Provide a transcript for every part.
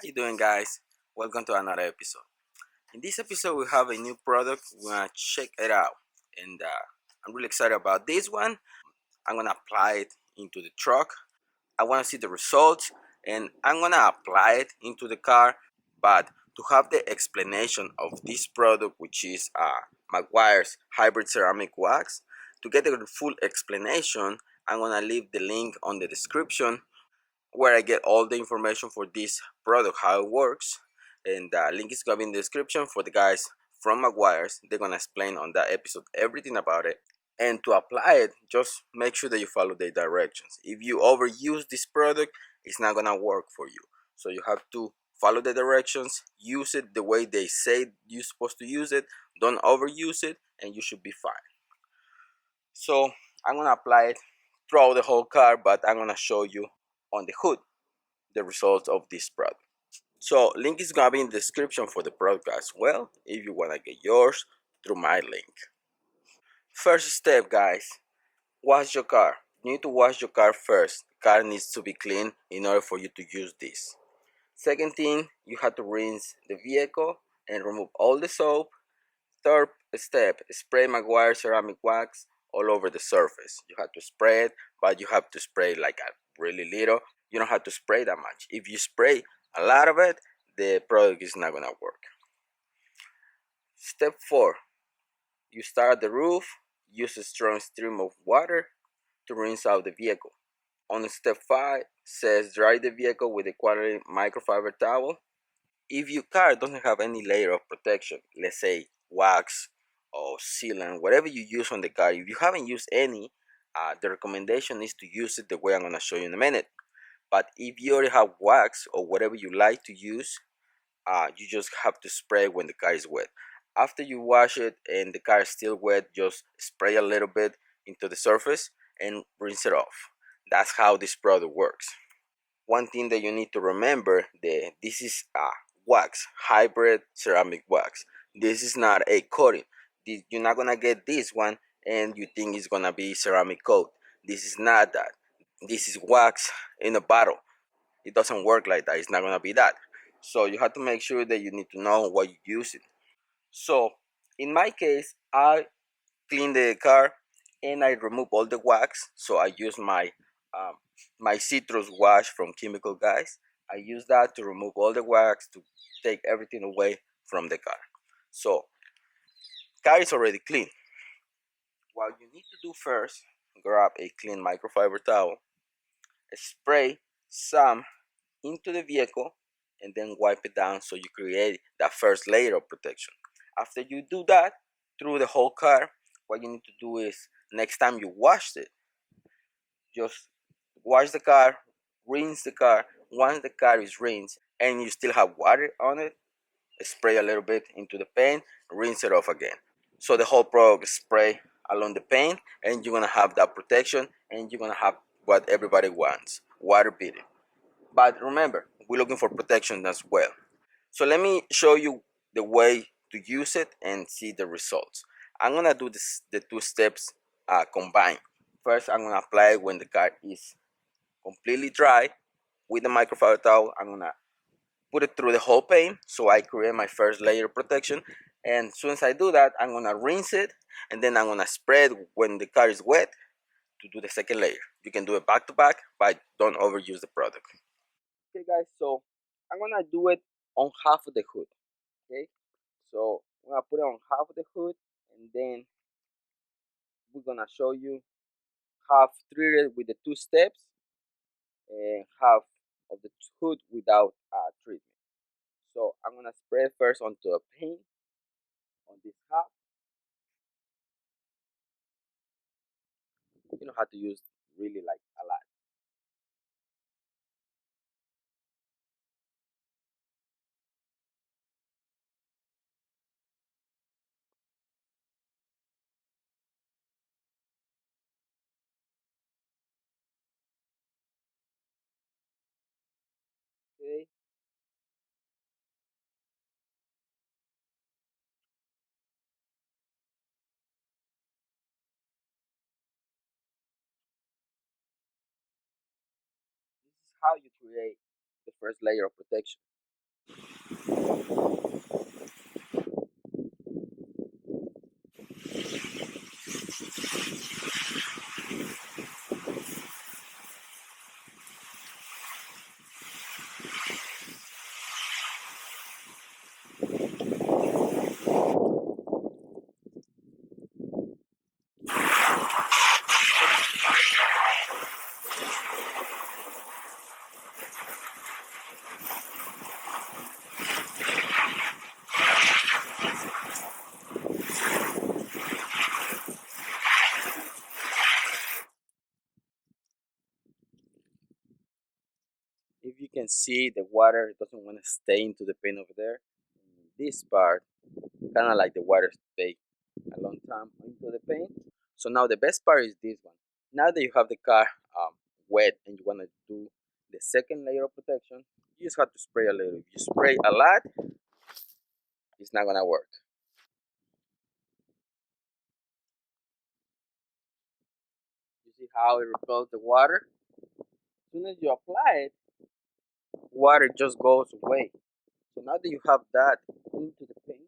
you doing, guys? Welcome to another episode. In this episode we have a new product. We're gonna check it out, and I'm really excited about this one. I'm gonna apply it into the truck. I want to see the results, and I'm gonna apply it into the car. But to have the explanation of this product, which is Meguiar's hybrid ceramic wax, to get the full explanation, I'm gonna leave the link on the description where I get all the information for this product, how it works, and the link is gonna be in the description for the guys from Meguiar's. They're gonna explain on that episode everything about it. And to apply it, just make sure that you follow the directions. If you overuse this product, it's not gonna work for you. So you have to follow the directions, use it the way they say you're supposed to use it, don't overuse it, and you should be fine. So I'm gonna apply it throughout the whole car, but I'm gonna show you on the hood the results of this product. So link is gonna be in the description for the product as well if you wanna get yours through my link. First step, guys, wash your car. You need to wash your car first. The car needs to be clean in order for you to use this. Second thing, you have to rinse the vehicle and remove all the soap. Third step, spray Meguiar ceramic wax all over the surface. You have to spray it, but you have to spray like a really little. You don't have to spray that much. If you spray a lot of it, the product is not gonna work. Step 4, you start at the roof, use a strong stream of water to rinse out the vehicle. On step 5 says dry the vehicle with a quality microfiber towel. If your car doesn't have any layer of protection, let's say wax or sealant, whatever you use on the car, if you haven't used any, the recommendation is to use it the way I'm going to show you in a minute. But if you already have wax or whatever you like to use, you just have to spray when the car is wet. After you wash it and the car is still wet, just spray a little bit into the surface and rinse it off. That's how this product works. One thing that you need to remember, that this is a wax, hybrid ceramic wax. This is not a coating. You're not gonna get this one and you think it's gonna be ceramic coat. This is not that. This is wax in a bottle. It doesn't work like that. It's not gonna be that. So you have to make sure that you need to know what you're using. So in my case, I clean the car and I remove all the wax. So I use um, my citrus wash from Chemical Guys. I use that to remove all the wax, to take everything away from the car. So car is already clean. What you need to do first, grab a clean microfiber towel, spray some into the vehicle, and then wipe it down so you create that first layer of protection. After you do that through the whole car, what you need to do is next time you wash it, just wash the car, rinse the car. Once the car is rinsed and you still have water on it, spray a little bit into the paint, rinse it off again. So the whole product spray along the paint, and you're gonna have that protection, and you're gonna have what everybody wants, water beating. But remember, we're looking for protection as well. So let me show you the way to use it and see the results. I'm gonna do the two steps combined. First, I'm gonna apply it when the car is completely dry with the microfiber towel. I'm gonna put it through the whole paint so I create my first layer of protection. And as soon as I do that, I'm gonna rinse it, and then I'm gonna spread when the car is wet to do the second layer. You can do it back to back, but don't overuse the product. Okay, guys, so I'm gonna do it on half of the hood. Okay, so I'm gonna put it on half of the hood, and then we're gonna show you half treated with the two steps and half of the hood without treatment. So I'm gonna spray first onto a paint on this half. You don't have to use really like a lot. Okay. This is how you create the first layer of protection. If you can see, the water doesn't want to stay into the paint over there. This part, kind of like the water stay a long time into the paint. So now the best part is this one. Now that you have the car wet and you want to do the second layer of protection, you just have to spray a little. If you spray a lot, it's not gonna work. You see how it repels the water? As soon as you apply it, water just goes away. So now that you have that into the paint,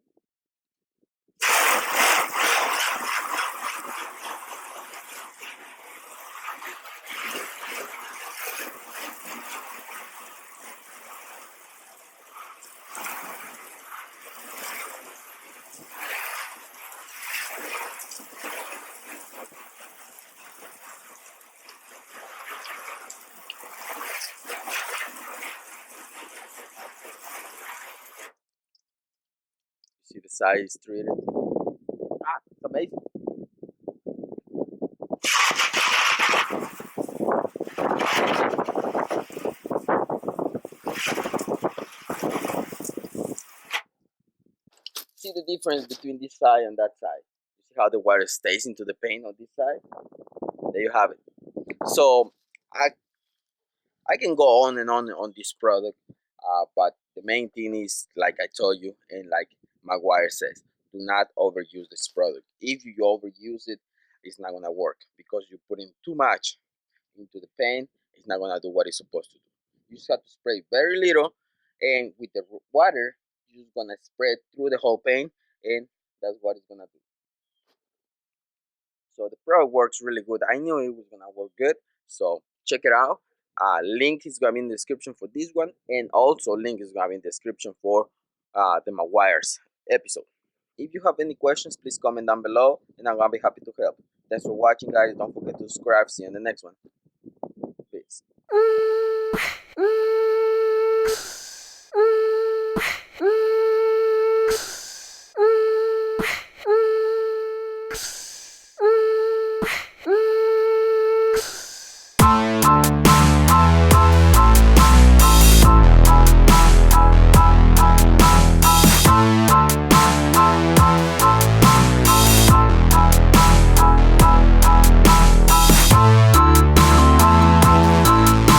you see the size treated. It's amazing. See the difference between this side and that side. You see how the water stays into the paint on this side? There you have it. So I I can go on and on this product, but the main thing is, like I told you, and like Meguiar says, do not overuse this product. If you overuse it, it's not gonna work because you're putting too much into the paint. It's not gonna do what it's supposed to do. You just have to spray very little, and with the water, you're just gonna spread through the whole paint, and that's what it's gonna do. So the product works really good. I knew it was gonna work good, so check it out. Link is gonna be in the description for this one, and also link is gonna be in the description for the Meguiar's episode. If you have any questions, please comment down below, and I'm gonna be happy to help. Thanks for watching, guys. Don't forget to subscribe. See you in the next one. Peace.